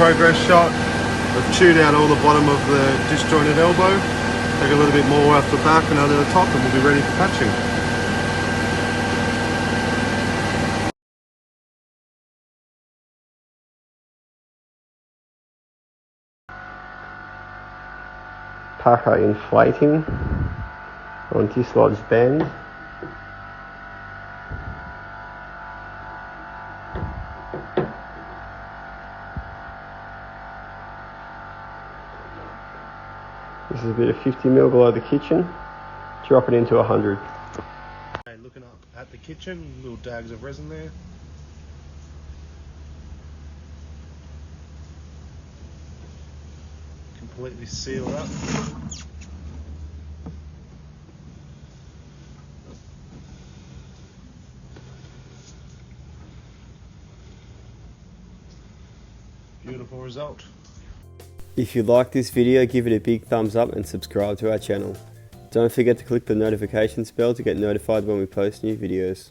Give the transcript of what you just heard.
progress shot. We've chewed out all the bottom of the disjointed elbow. Take a little bit more off the back and over the top, and we'll be ready for patching. Packer inflating on dislodged bend. This is a bit of 50mm below the kitchen. Drop it into 100. Okay, looking up at the kitchen, little dags of resin there. Completely sealed up. Beautiful result. If you like this video, give it a big thumbs up and subscribe to our channel. Don't forget to click the notifications bell to get notified when we post new videos.